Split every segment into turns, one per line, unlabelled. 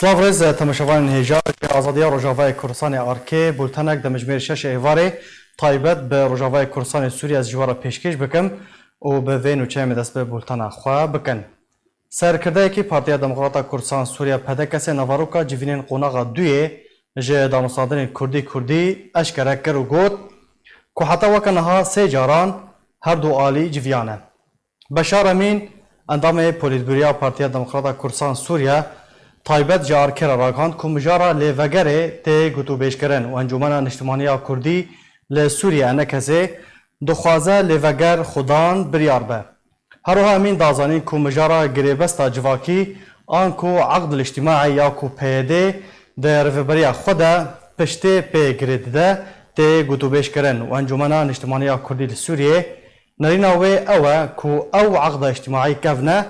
سلاف رز تماشاوان هجا که آزادی روجاوای کردستان آرکی بولتنک دمجمیر شش ایواری تایبت به روجاوای کردستان سوریه از جوار پیشکش بکم و به وین و چه دست به بولتنا خواه بکن. سرکرده کی پارتیا دموکراتا کردستان سوریه پدکس نواروکا جوینین قوناغا دوی جه دانوسادن کردی اشکره کر و گوت که حتی وکنها سه جاران هر دو آلی جویانه. بشار امین اندام پولیتبوریا پارتیا دموکراتا کردستان سوریه تایبت جار کرا راگاند که مجارا لیوگره تی گوتو بیش کرن و انجمن اجتماعی کردی ل سوریه نکزه دخوازه لیوگر خودان بریار به. هروها امین دازانی که مجارا گریبستا جواکی آن که عقد الاجتماعی یا که پیده در رفبریا خوده پشته پی گریده تی گوتو بیش کرن و انجمن اجتماعی کردی ل سوریه نریناوی اوه که او عقد اجتماعی کفنه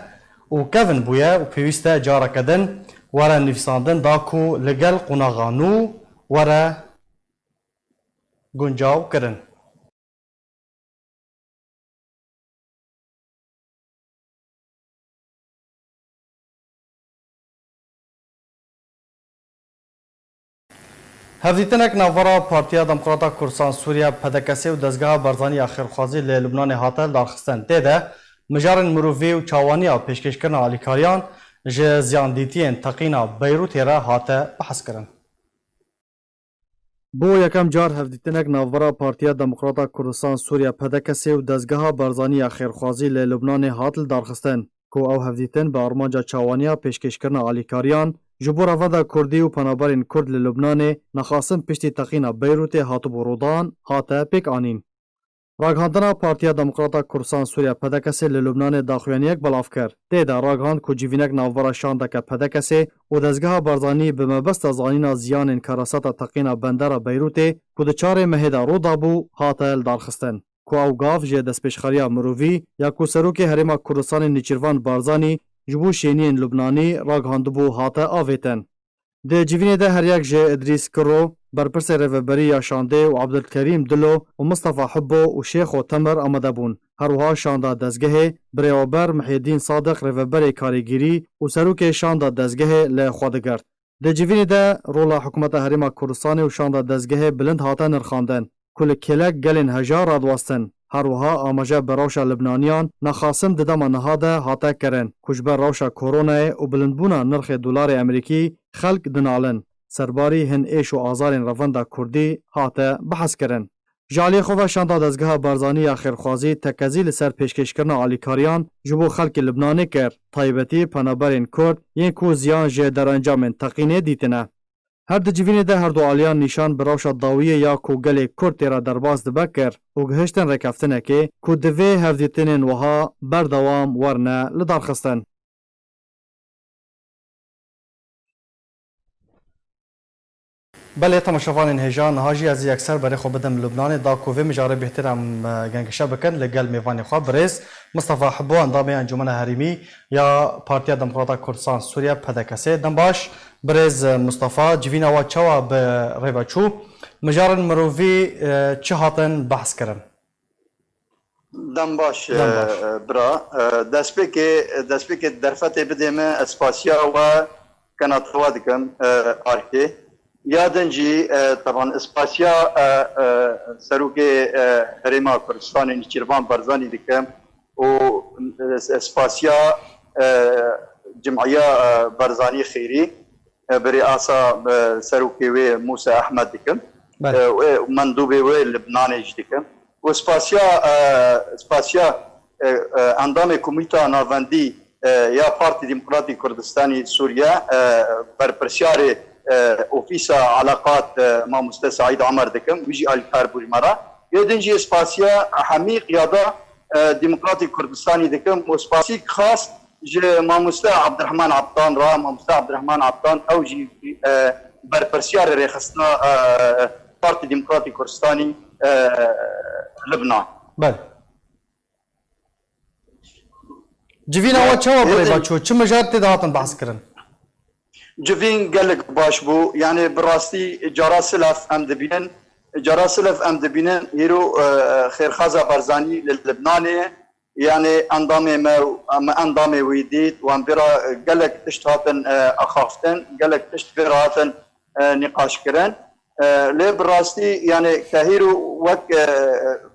و کفن بویه و پیوسته جارا کدن وره نویساندن داکو لگل قناغانو وره گنجاو کرن. هفدیتنک نوارا پارتیا دموکراتا کردستان سوریه پدکسی و دزگاه برزانی آخرخوازی لبنان هاتل دارخستن دیده مجارن مروفی و چاوانی پیشکش کرن آلیکاریان جه زیاندیتین تقینا بیروت را هاته بحث کرن. بو یکم جار هفدیتنک نوارا پارتیا دموکراتا کردستان سوریه پدکسی و دزگاه برزانی آخرخوازی لبنان هاتل دارخستن که او هفدیتن به آرمانجا چاوانی پیشکش کرن آلیکاریان جبور افدا کردی و پنابرین کرد لبنان نخواستن پشتی تقینا بیروت هاتو برودان هاته پیک آنین. راگهاندنا پارتیا دموکراتا کردستان سوریه پدکسی لبنان داخویانیک بلاف کرد. تیدا راگهاند که جیوینک نوورا شاندک پدکسی و دزگاه برزانی به مبست زانینا زیان انکاراسات تقینا بندر بیروت که دچار مهدا رو دابو هاتل دارخستن. که او گاف جه دست پیشخاریا مروی یا که سروک حریم کردستان نیچروان بارزانی جبو شینین لبنانی راگهاندبو هاته آویتن. ده جیوینه ده هر یک جه ادریس کرو برپرس رهبری یا شانده و عبدالکریم دلو و مصطفی حبو و شیخ و تمر آمده بون. هروها شانده دزگه بریوبر محیدین صادق رهبری کاریگیری و سروک شانده دزگه لخوادگرد. ده جیوینه ده رولا حکومت حریم کردستان و شانده دزگه بلند هاته نرخاندن. کل کلک گلین هجار رادواستن. هروها آماجه براوشا لبنانیان نخاسم ددام نهاده هاته کرن. کشبر راوشا کرونا و بلندبونا نرخ دلار امریکی خلق دنالن. سرباری هن ایش و آزارین روندا کردی هاته بحث کرن. جالی خواه شانده دزگاه برزانی آخرخوازی تکزی لسر پیشکش کرن آلیکاریان جبو خلق لبنانی کر. تایبتی پنابرین کرد ین کو زیان جه در انجام تقینه دیتنه. هر د جوینه ده هر دو آلیان نشان براوش داویه یا کو گل کرد را درباز دبکر و گهشتن رکفتنه که کو دوی هفدیتنین وها بردوام ورنه لدارخستن. بله تماشاوان هجان هاجی از اکثر برای خوب بدم لبنان دا کووی مجاره بهترم گنگشا بکن لگل میوانی خواب برز مصطفی حبو اندام انجمن حریمی یا پارتیا دموکراتا کردستان سوریه پدکسی دنباش برز مصطفی جوینا و چوا به ریباچو مجارن مروفی چه هاتن بحث کرن
دنباش برا دست که درفت بدیم اسپاسیا و کناتوا دکم آرکی یادنجی طبعا اسپاسیا سروک حریم کردستان نیچروان برزانی دکم و اسپاسیا جمعیه برزانی خیری برئاسة سروكي و موسى احمد دكم ومندوبي و لبناني دكم وسباسيا اندام كوميتا نافندي يا بارتي ديمقراطي كردستاني سوريا بربرسياري اوفيسا علاقات مع مستشار سعيد عمر دكم ويجي الكاربوري مرة يدنجي اسباسيا حمي قيادة ديمقراطي كردستاني دكم وسباسيك خاص جه ماموستا عبد الرحمن عبطان را ماموستا عبد الرحمن عبطان او جي برپرسیار ریخستنا پارتی دموکراتی کردستانی لبنان.
بله. جوین آوات چه وابری بچو چه مجارت دهاتن بحث کرن؟
جوین گلک باش بو یعنی براستی جارا سلف ام دبینن هیرو خیرخازا برزانی لبنانه يعني اندامي ويديت وان برا قالك تشتهاتن اخافتن قالك تشتفراتن نقاش كرن لي براستي يعني كهيرو وك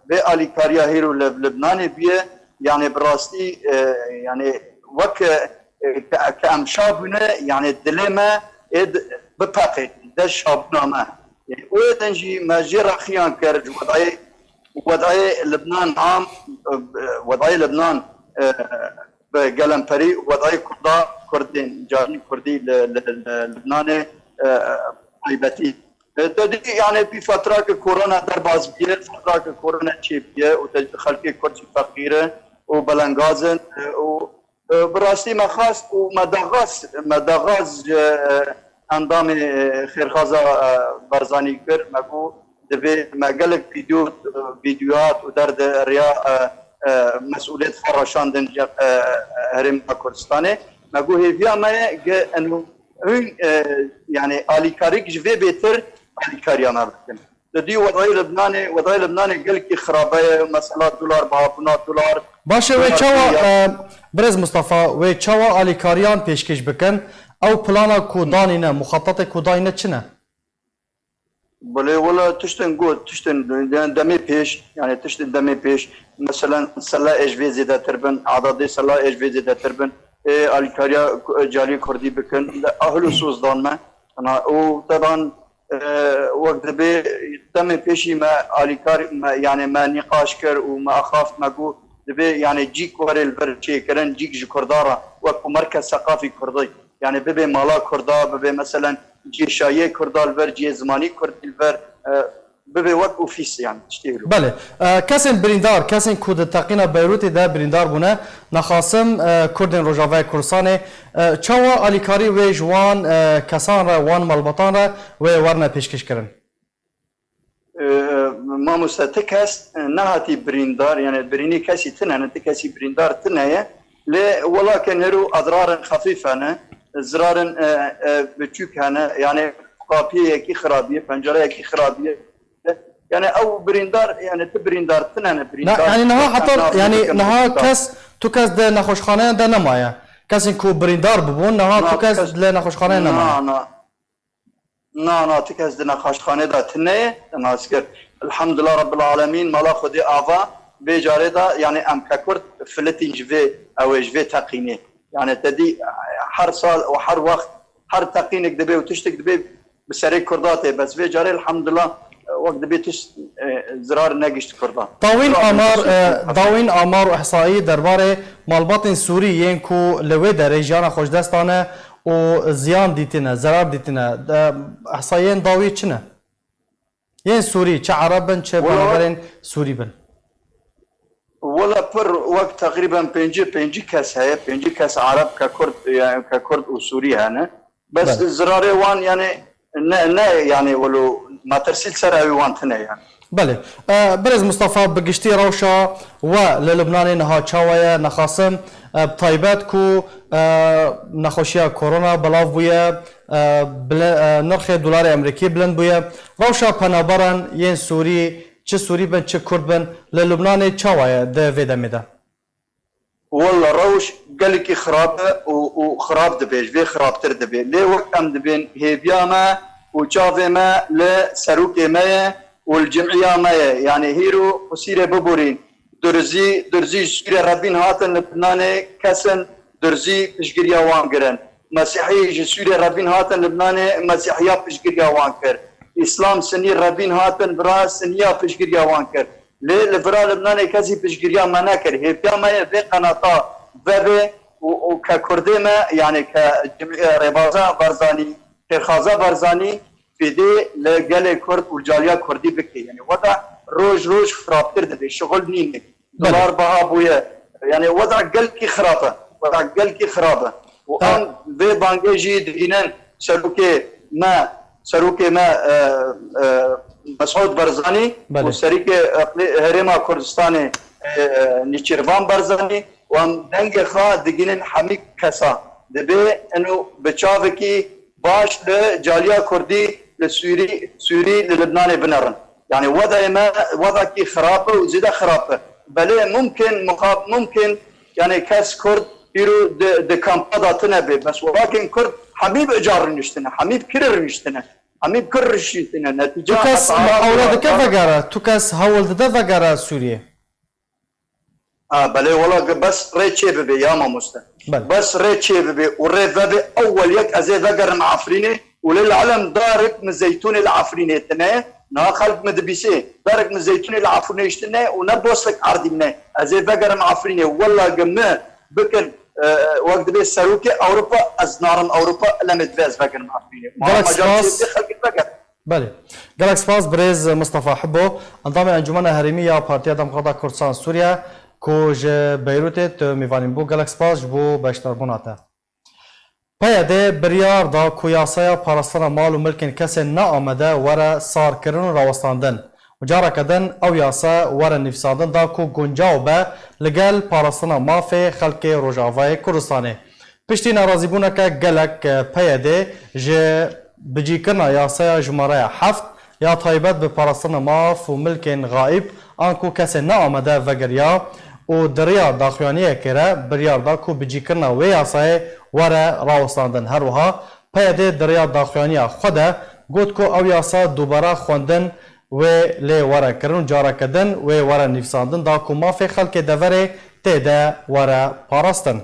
بآلي كاريا هيرو لبناني بيه يعني براستي يعني وك كأمشابنا يعني الدلمة بباقي ده شابنا ما يعني ويدنجي ما جرى خيان كرج وضعي لبنان عام وضعي لبنان بقلمبري وضعي كردين جاري كردي لبناني عيبتي يعني في فترة كورونا درباز بيه فترة كورونا تشي بيه وخلقي كردي فقيرة وبلنغازن وبراسي ما خاص ومدغاز اندامي خيرخازا برزاني كر مقو دبي ما قالك فيديوهات ودرد رياء مسؤولية فرشان دن هرم كردستاني مقو هي فيها ما انه يعني آلي كاريك جفي بيتر آلي كاريا ما بكن دي وضعي لبناني قالك خرابة مثلا $1 $2
باشه و چاوا برز مصطفى و چاوا آلي كاريان پیشکش بکن او پلانا کودانینه مخطط کودانینه چنه؟
بله ولا تشتن دمي بيش يعني تشتن دمي بيش مثلا سلا اجفي زيادة تربن عدد سلا اجفي زيادة تربن الكاريا جالي كردي بكن اهل سوزدان ما انا وطبعا وقت بي دمي بيشي ما الكار يعني ما نقاش كر وما اخاف ما قو دبي يعني جيك وري البر شي كرن جيك كردارا وكو مركز ثقافي كردي يعني ببي مالا كردا ببي مثلا جي شايه كردا البر جي زماني كرد البر ببي وقت اوفيس يعني تشتغلوا
بله کسین بریندار کسین کود تقینا بیروت ده بریندار بونه نخاسم کردن روجاوه کردستان چاوا آلیکاری و جوان کسان را وان مالباتان را و ورنه پیشکش کرن
ما مستتك هست نهاتي بريندار يعني بريني كاسي تنه انت كاسي بريندار تنه لا ولكن هرو اضرار خفيفه انا زرار بتشوك انا يعني قابيه كي خرابيه بنجره كي خرابيه يعني او بريندار يعني تبريندار تنه بريندار
يعني نها حتى يعني نها كاس تو كاس ده نخوشخانه ده نمايه كاسين كو بريندار ببون نها تو كاس ده نخوشخانه نمايه
نا تكاز دنا خاشخانه دا تنه ناسكر الحمد لله رب العالمين مالا خدي آفا بجاره دا يعني ام ككرد فلتين جفي او جفي تقيني يعني تدي هر سال وحر وقت هر تقينك دبي وتشتك دبي بسري كرداتي بس بجاره الحمد لله وقت دبي تش زرار ناقشت كردان
داوين آمار واحصائي درباره مالباطن سوري ينكو لوي درجانا خوش دستانه و زیان دیتنه ضرر دیتنه احصایین داوی چنه ين سوري چه عربن چه بنابرين سوري بن
ولا بر وقت تقريبا بينجي كاس هي بينجي كاس عرب ككرد يعني ككرد وسوري هنا بس الزراري وان يعني يعني ولو ما ترسيل سراوي وان تنا يعني
بله برز مصطفى بقشتي روشا وللبناني نها تشاوية نخاصم بطيبات كو نخوشيا كورونا بلاف بويا نرخ دولار امريكي بلند بويا روشا پنابران ين سوري چه سوري بن چه كرد بن للبناني تشاوية ده فيدا ميدا
والله روش قالك خراب وخراب دبيج في خراب تر دبي ليه وقت ام دبين هي بياما وشافي ما لسروكي ما والجمعيه ما يعني هيرو وسيره ببورين درزي سيره ربين هاتن لبناني كسن درزي بشجريا وانكرن مسيحي جسوره ربين هاتن لبناني مسيحيه بشجريا وانكر اسلام سني ربين هاتن برا سنيا بشجريا وانكر ليه لبرا لبناني كزي بشجريا ما نكر هي بياما في قناطا بابي وككردي ما يعني كجمعيه ربازه برزاني خازا برزاني فيدي لقال كرد والجاليه كردي بكي يعني وضع روج خرابتر دبي شغل نينك دولار بها بويا يعني وضع قلكي خرابه وان في بانجي دينان سلوكي ما مسعود برزاني وسريكي هريما كردستاني نيشيرفان برزاني وان دنگ خا دينن حميك كسا دبي انه بتشافكي باش لجاليه كردي سوري للبناني بنرن يعني وضع كي خرابه وزيده خرابه بله ممكن يعني كاس كرد يرو د كامبادا تنبي بس ولكن كرد حبيب اجار نشتنا حبيب كرر نشتنا حبيب كرر نشتنا نتيجه
تكاس اولاد كفجرة تكاس هول دفجرة سوريا
بله والله بس ريتشي ببي يا ماموستا بس ريتشي ببي وريفبي اول يك ازي ذكر عفريني وللعلم دارك من زيتون العفريني تنا نا خلق مدبيسي دارك من زيتون العفريني اشتنا ونبوسك عردنا ازي ذكر عفريني والله جمع بكر وقت بي سروكي اوروبا ازنارن اوروبا لم تفاز ذكر عفريني ما
جالكس
خلق الذكر
بله جالكس باس بريز مصطفى حبو انضم انجمن هرميه بارتيا دموکرات کردستان سوریا کوج بیروت میوانیم بو گلکس باز بو باشتر بوناته پیاده بریار دا کویاسای پارستان مال و ملکن کسی نا آمده وره سار کرن و راوستاندن و جارا کدن او یاسا وره نفسادن دا کو گنجاو به لگل پارستان مافی خلق روژاوای کردستانه پشتی نرازی بونه که گلک پیاده جه بجی کرنا یاسای جماره هفت یا طایبت به پارستان ماف و ملکن غائب آنکو کسی نا آمده وگریا و دریا داخوانیه کره بریار دا کو بجی کرنا و یاسای وره راوستاندن هر وها پیاده دریا داخوانیه خوده گوت کو او یاسا دوباره خوندن و لی وره کرن جارا کدن و وره نفساندن دا کو مافی خلق دوره تیده وره پارستن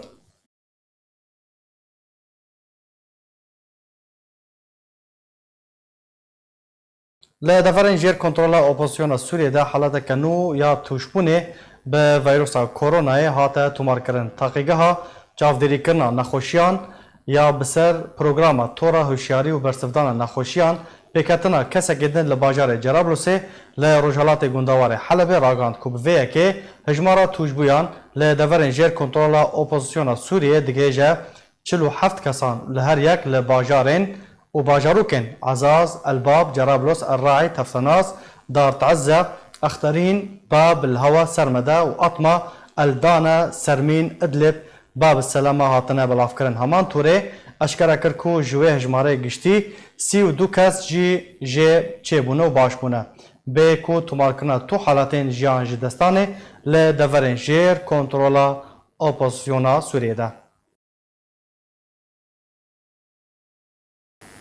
لدفرن جير كنترول اوبوزيسيون سوريا ده حالات كنو يا توشبونه به فيروس كورونا هاتا تمار کرن تحقیقها چاودری کرنا نخوشیان یا بسر پروگرام تورا هوشیاری و برسفدان نخوشیان پیکتنا کسا گدن لباجار جرابلوسه لروجالات گندوار حلب راگاند کوب ویه که هجمارا توشبویان لدفرن جير كنترول اوبوزيسيون سوريا دگیجه 47 کسان لهر یک لباجارین و باجاروكن عزاز الباب جرابلس الراعي تفناس دار تعزة اخترين باب الهوى سرمدة وأطمة الدانا سرمين ادلب باب السلامة هاتنا بالافكرن همان توري اشكرا كركو جوه هجماري گشتي 32 كاس جي چيبونه و باشبونه بيكو تماركنا تو حالتين جيان جدستاني لدفرين جير كنترولا اوبوزيسيونا سوريا ده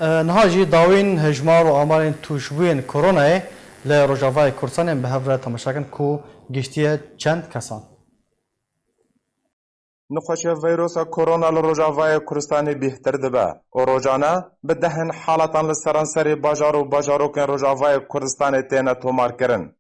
نهاجی داوین هجمار و آمارین توشبوین کرونا لروجاوای کردستان به هفته تماشاکن کو گشتیه چند کسان
نخوشی ویروس کرونا لروجاوای کردستان بهتر دبه و روزانه به دهن حالتان لسرانسری باجار و باجاروکن روجاوای کردستان تینه تومار کرن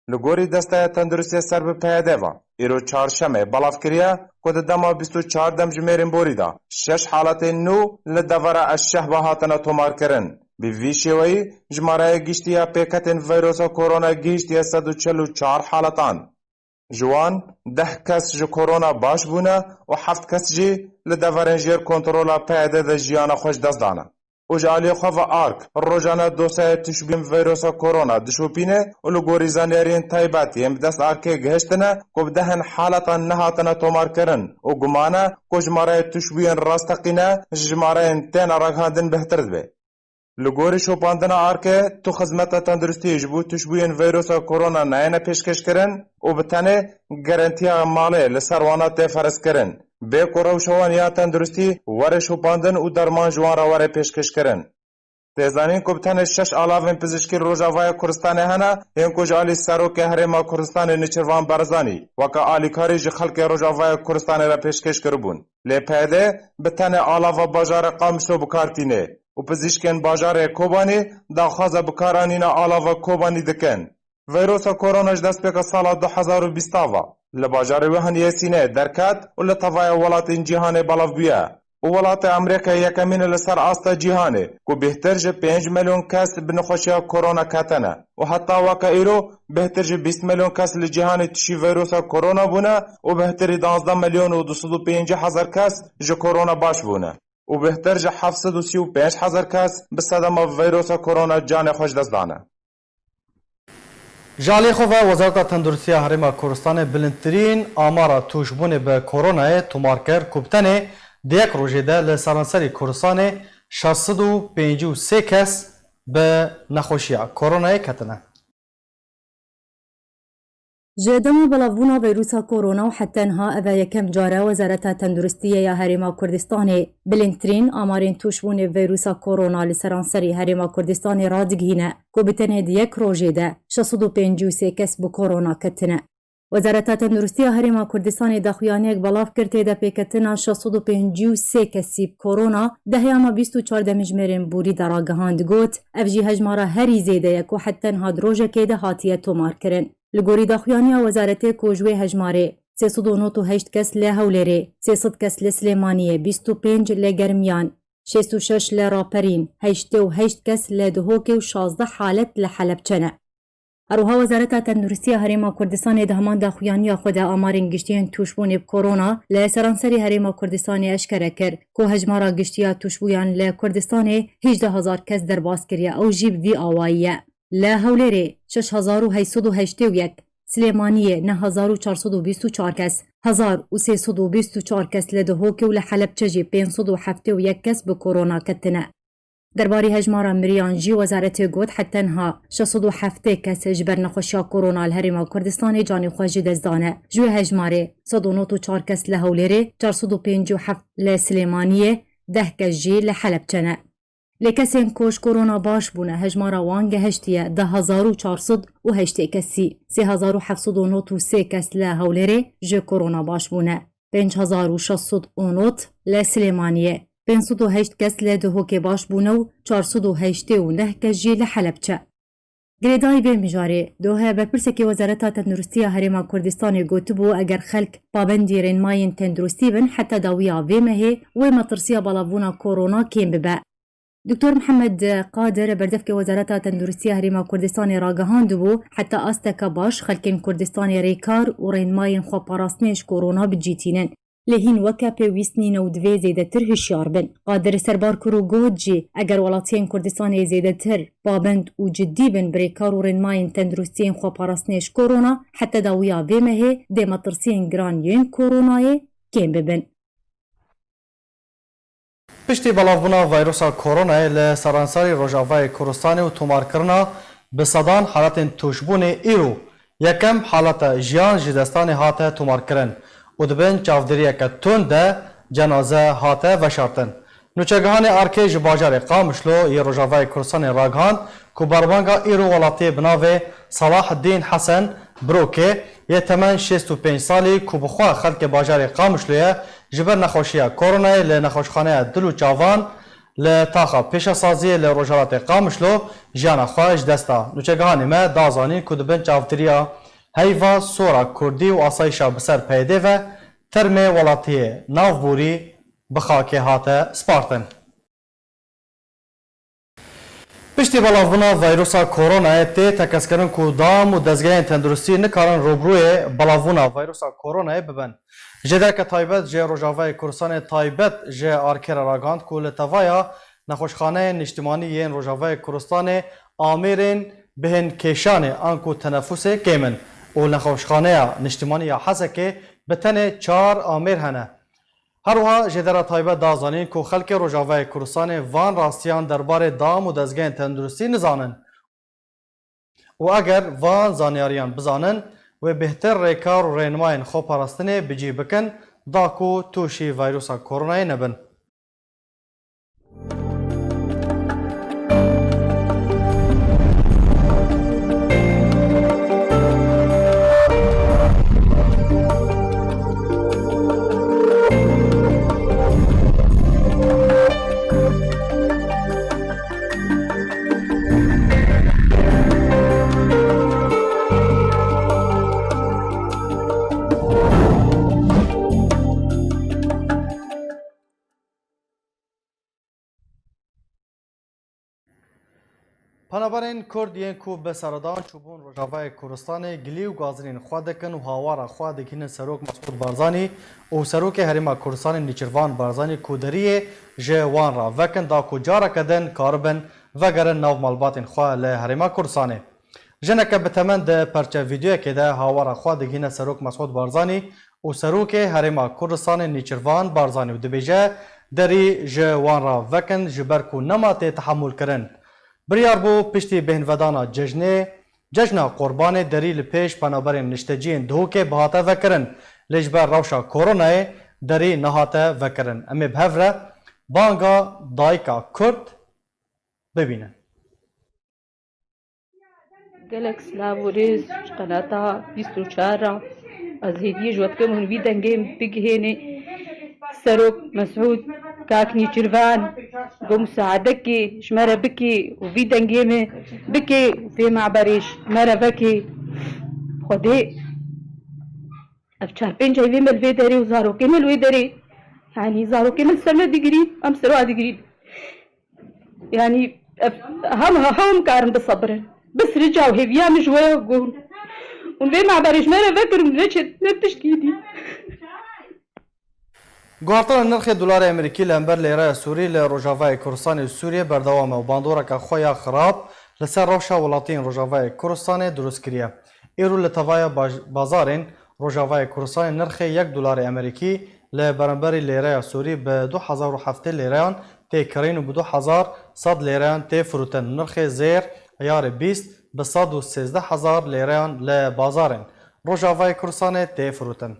لگوری دسته تندرستی سر به پیاده و ایرو چهارشنبه بلاف کریه که دما 24 دم جمیرین بوریدا 6 حالت نو لدوره الشهبه هاتنا تومار کرن به وی شیوی جماره گشتیه پیکتن ویروس کرونا گشتیه 144 حالتان جوان 10 کس جو کرونا باش بونه و 7 کس جی لدورن جیر کنترولا پیاده ده جیانا خوش دست دانه اوجالی خواه آرک روزانه دوسه تشبیم ویروس کرونا دشوپینه و لگوری زنیرین تایباتی ام دست آرکه گهشتنه که دهن حالتا نهاتنا تومار کرن و گمانه که جماره تشبین راستقینه جماره تین رگهاندن بهتر دبه. لگوری شوپاندن آرکه تو خدمت تندرستی جبو تشبین ویروس کرونا ناینا پیشکش کرن و بتانه گارانتیا ماله لسروانات فرس کرن. به کوروشوان یا تندرستی وره شوپاندن و درمان جوان را وره پیشکش کرن. تیزانین کبتن 6 آلاوین پزشکی روژاوای کردستان هنه این کج آلی سروک هرما کردستان نچروان برزانی وکا آلی کاری جی خلق روژاوای کردستان را پیشکش کربون. لی پیده بتن آلاو باجار قامشو بکارتینه و پزشکین باجار کوبانی داخواز بکارانین آلاو کوبانی دکن. ویروس کوروناش دست پیک سال 2020 لباجار وهن سینه درکات و لطوای ولات جهان بلاف بیا و ولات امریکا یکمین لسر آستا جهانه که بهتر جه 5 میلیون کس بنخوشی کرونا کتنه و حتی واقع ایرو بهتر جه 20 میلیون کس لجهان تشی ویروس کرونا بونه و بهتر 12 میلیون و 205 هزار کس جه کرونا باش بونه و بهتر جه 735 هزار کس به صدمه ویروس کرونا جان خوش دست دانه.
جالی خواه وزارت تندرستی هرما کردستان بلندترین آمار توشبون به کرونا تومار کرد کبتنه دیک روژه ده لسرانسری کردستان 653 کس به نخوشی کرونا کتنه.
جدما بلافبونا فيروسا كورونا وحتى انها اذا يكم جارة وزارة تندرستية يا هريما كردستاني بلنترين آمارين توشبون فيروسا كورونا لسرانسري هريما كردستاني رادقهنا كو بتنه ديك روجه ده 653 کس بو كورونا كتنه. وزارة تندرستية هريما كردستاني دخویانیک بلاف کرده ده پیکتنا 653 کسی بکورونا ده هیاما 24 دمجمرین بوری در آگهاند گوت افجی هجمارا هری زیده یک و حتی انها دروژه که ده حاتیه تومار کرن. لگوری دخویانی وزارت کوجوی هجماره 398 کس لهولره 300 کس لسلیمانیه 25 لگرمیان 66 لراپرین 88 کس لدهوک و 16 حالت لحلب چنه. اروها وزارت تندرستی هریما کردستان دهمان دخویانی خود آمارین گشتین توشبون کرونا لسرانسری هریما کردستان اشکره کرد که هجمارا گشتیا توشبویان لکردستان 18000 کس در باز کریه او جیب وی آوائیه. لهولره 6881 سلیمانیه 9424 کس 1324 کس لدهوک و لحلب چجی 571 کس به کرونا کتنه. درباره هجمارا مریان جی وزارت گوت حتی انها 607 کس جبر نخوشیا کرونا الهرما کردستان جانی خواجی دزدانه جوی هجماره 194 کس لهولره 457 لسلیمانیه 10 کس جی لحلب چنه. لکسین کوش کرونا باش بونه هجمارا وانگه هشتیه 10408 کسی 3793 کس لهولره جی کرونا باش بونه 5609 لسلیمانیه 508 کس لدهوک باش بونه و 489 کس جی لحلب چه. گریدای به مجاره دوه بپرسه که وزارت تندرستی هرما کردستان گوت بو اگر خلق پابندی رنماین تندرستی بن حتی داویا ویمه و مطرسیا بلاوونا کرونا کیم ببه. دکتر محمد قادر بردف که وزارت تندرستی هرما کردستان راگهاند بو حتی آستک باش خلقین کردستان ریکار و رنماین خو پاراستنش کرونا بجیتینن. لهین وکا پیوستنین و دوی زیده تر هشیار بن. قادر سربار کرو گود جی اگر ولاتین کردستان زیده تر پابند و جدی بن بریکار و رنماین تندرستین خو پاراستنش کرونا حتی داویا بیمه ده مطرسین گرانیین کرونای کم ببن.
پشتی بلاوبونا ویروسا کرونا لسرانسری روجاوای کردستان و تومارکرنا بصدان حالت توشبون ایرو یکم حالت جیان جدستان هاته تومارکرن و دبن چاودریه که تنده جنازه هاته وشارتن. نوچگهان ارکیج باجار قامشلو یه روجاوای کردستان راگهان که بربانگا ایرو ولاتی بناوه صلاح الدین حسن بروکه یه تمن 65 سالی که بخواه خلق باجار قامشلویه جبر نخوشیه کرونا لنخوشخانه دلو چاوان لتاخا پیش سازی لروجالات قامشلو جانا خواهش دستا. نوچگهان ما دازانی که دبن چاودریه هیوا سورا کردی و آسایشا بسر پیده و ترم ولاتی ناوبوری بخاک هاته سپارتن. پشتی بلاوبونا ویروسا کرونا تی تکس کردن که دام و دزگاه تندرستی نکارن روبروی بلاوبونا ویروسا کرونا ببن. جدر که تایبت جه روجاوای کردستان تایبت جه آرکر راگاند که لطوایا نخوشخانه نشتمانی ین روجاوای کردستان آمیرین بهن کشان آنکو تنفس کیمن و نخوشخانه نشتمانی حسه که بتنه 4 آمیر هنه. هروها جدر تایبت دازانین که خلق روجاوای کردستان وان راستیان درباره دام و دزگاه تندرستی نزانن و اگر وان زانیاریان بزانن و بهتر ریکار و رینماین خو پاراستنه بجی بکن داکو توشی ویروسا کورونای نبن. پنابراین کرد یین کو به سردان چوبون روجاوای کردستان گلی و گازرین خوادکن و هاوارا خوادکین سروک مسعود بارزانی و سروک هرما کردستان نیچروان بارزانی کودریه جوان را وکن دا کو جارا کدن کاربن وگرن ناو مالباتین خواه له هرما کردستان جنک بتمن ده پرچه ویدیو که ده هاوارا خوادکین سروک مسعود بارزانی و سروک هرما کردستان نیچروان بارزانی و دبیجه دری جوان را وکن جبر کو نمات تحمل کرن بریار بو پشتی بهنودانا ججنه جشنا قربان دری لپیش پنابرین نشتجین دهوکه بهاته وکرن لجبر روشا کورونای دری نهاته وکرن امی بهوره بانگا دایکا کرد ببینن
گلک سلاوریز قناتا 24 از هدیه جوت کم هنوی دنگیم بگهینه سروك مسعود كاكني جرفان قوم ساعدكي شمرة بكي وفي دنجيمة بكي وفي معبريش مرة بكي خدي أفشار بين جايبين من الفيدري وزارو كمل الويدري يعني زارو كمل سنة دقريب أم سروع دقريب يعني هم كارن بالصبر بس رجعوا هيفيا مجوى وقول وفي معبريش مرة بكر ونرشد نبتشكيدي
گوهرتان نرخ دلار امریکی لامبر لیره سوری لروجاوای کردستان سوریه بردوامه و باندورک خویا خراب لسر روشا ولاتین روجاوای کردستان دروست کریه. ایرو لطوای بازارین روجاوای کردستان نرخ $1 امریکی لبرانبری لیره سوری به 2007 لیرهان تی کرین و به 2100 لیرهان تی فروتن. نرخ زیر یار 20 به 113,000 لیرهان لبازارین روجاوای کردستان تی فروتن.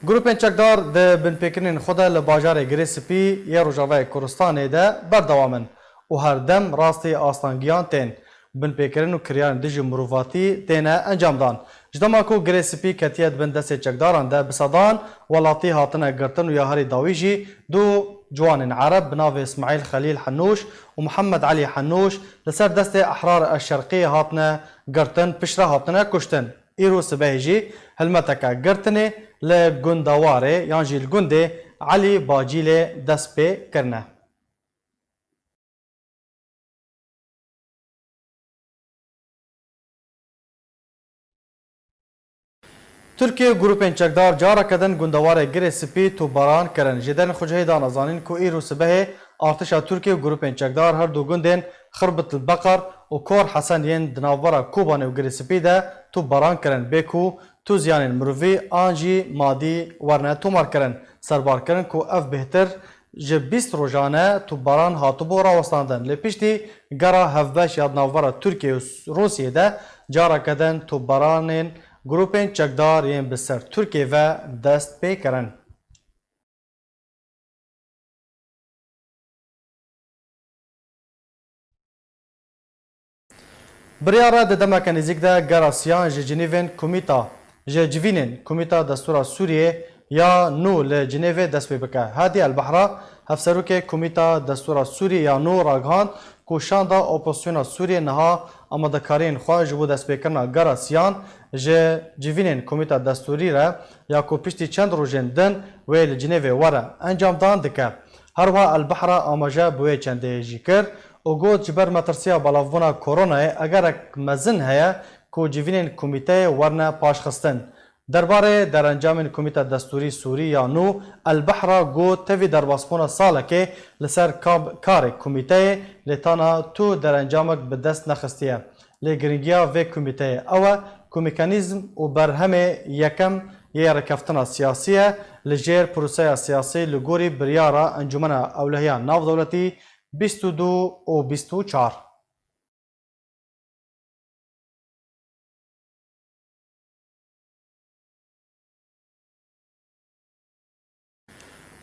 گروپین چکدار ده بنپیکرین خود لباجار گریسپی یا روجاوای کردستان ده بردوامن و هر دم راستی آستانگیان تین بنپیکرین و کریان دیج مروفاتی تینه انجام دان. جدما کو گریسپی کتیت بندست چکداران ده بسادان ولاتی هاتنه گرتن و یاهری داویجی دو جوان عرب بناو اسماعیل خلیل حنوش و محمد علی حنوش لسر دست احرار الشرقی هاتنه گرتن پشره هاتنه کشتن. ایرو سبهجی هلمتکا گرتنه لگندواره یانجی لگنده علی باجیل دست پی کرنه. ترکیه گروپین چکدار جارا کدن گندواره گره سپی تو باران کرن. جدن خوجهی دانازانین که ایرو سبه ارتشا ترکیه گروپین چکدار هر دو گندین خربت البقر و کور حسن ین دناوارا کوبانه و گره سپی ده تو باران کرن بیکو تو زیان مروی آنجی مادی ورنه تومار کرن سربار کرن کو اف بهتر جه 20 روزانه تو باران هاتو بورا وستاندن لپیشتی گرا هفبش یاد ناوارا ترکیه و روسیه ده جارا کدن تو بارانین گروپین چکدار ین بسر ترکیه و دست پی کرن. بریاره ده دمک نزیک ده گراسیان جنیوین کومیتا جوینین کومیتا دستور سوریه یا نو لجنیو دست بکه. هادی البحرا هفسروک کومیتا دستور سوریه یا نو راگهاند کوشان دا اپوزیسیون سوریه نها آمادهکارین خواه جبو دست بکرنا گراسیان جوینین کومیتا دستوری را یا کو پشتی چند روزین دن و لجنیو وره انجام دان دکه. هروها البحرا آماجه بوی چنده جی کر و گود جبر مترسیا بلاوونا کورونای اگر مزن هیا کو جوینین کمیته ورنه پاش خستن. درباره در انجام کمیته دستوری سوری یا نو البحرا گو توی در باسپونا ساله که لسر کار کمیته لتانا تو در انجامک به دست نخستیه. لگرینگیا و کمیته او کومیکانیزم و برهمه یکم یه رکفتنا سیاسیه لجیر پروسه سیاسی لگوری بریارا انجمن اولهیان ناو دولتی 22 و 24.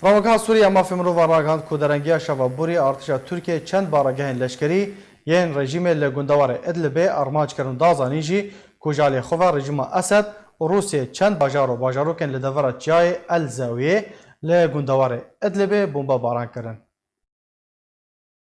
راوگاه سوریه مافی مروفا راگهاند که درنگی شوابوری ارتشا ترکیه چند بارگهین لشکری یین رژیم لگندوار ادلبه ارماج کرن دازانیجی کجالی خواه رژیم اسد و روسیه چند باجاروکن لدور چیای الزاویه لگندوار ادلبه بومبا باران کرن.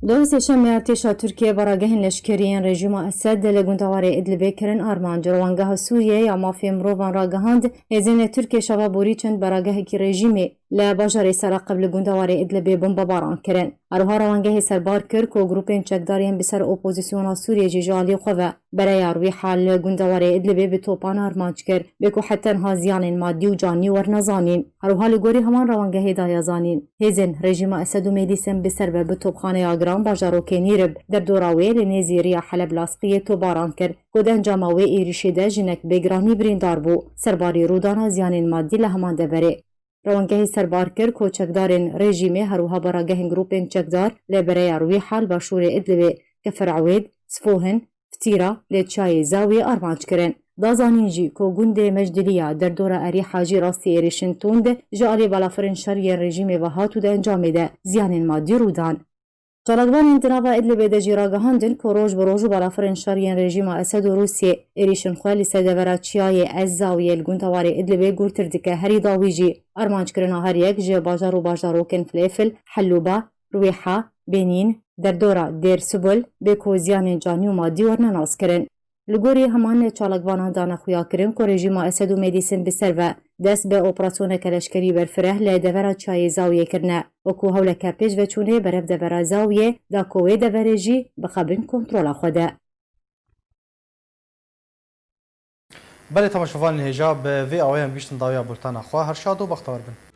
دوز شمی ارتشا ترکیه براگهن لشکریین رژیم اسد لگندوار ادلبه کرن آرمان جروانگاه سوریه یا مافی مروفان راگهاند ازین ترکیه شوابوری چند براگه کی رژیمی لباجار سر قبل گندوار ادلبه بمب باران کرن. اروها روانگه سربار کر کو گروپین چکدارین بسر اپوزیسیون سوریه جیجالی خواه برای روی حال گندوار ادلبه به توپان آرمانج کر بکو حتی هازیان مادی و جانی ورنزانین. اروها لگوری همان روانگه دایازانین. هزین رژیم اسد و میلیسن بسر و به توپخانه آگران باجاروکی نیرب در دوراوی لنیزیری حلب لاسقیه تو باران کر کودن جاماوی ایریشیده جنک بگرانی بریندار بو سرباری رودان هازیان مادی لهمان دبره. روانگهی سربار کر کوچکدارن رژیمه هروها براگهن گروپن چکدار لبرای روی حال باشور ادلبه که فرعوید، سفوهن، فتیرا لچای زاوی آرمانج کرن. دازانین جی که گنده مجدلیا در دور اری حاجی راستی ایریشن تونده جالی بالافرین شری رژیم و هاتو ده انجام ده زیان مادی رودان. جالگوان انتنابا ادلبه ده جیراگه هندن که روش بروژو بالافرین شری رژیم اسد و روسیه ایریشن خوالی سدوراتچیای از زاویه الگونتواری ادلبه گورتر دکه هری داوی جی آرمانج کرنا هر یک جی باجار و باجاروکن فلیفل حلوبا رویحا بینین در دورا دیر سبل بکو زیان جانی و مادی ورنناس کرن. لگوری همان چالکوان دانه خویا کرن که رژیم اسد و مدیسن بسر و دست به اپراسیون کلشکری برفره لدورا چای زاویه کرنه و که هولکه پیش و چونه برف دورا زاویه دا کوه دوره جی بخبرین کنترول خوده.
بله تماشاوان الهجاب به وی آوی هم بیشتن داویا بولتانا خواه هر شاد و بختار بن.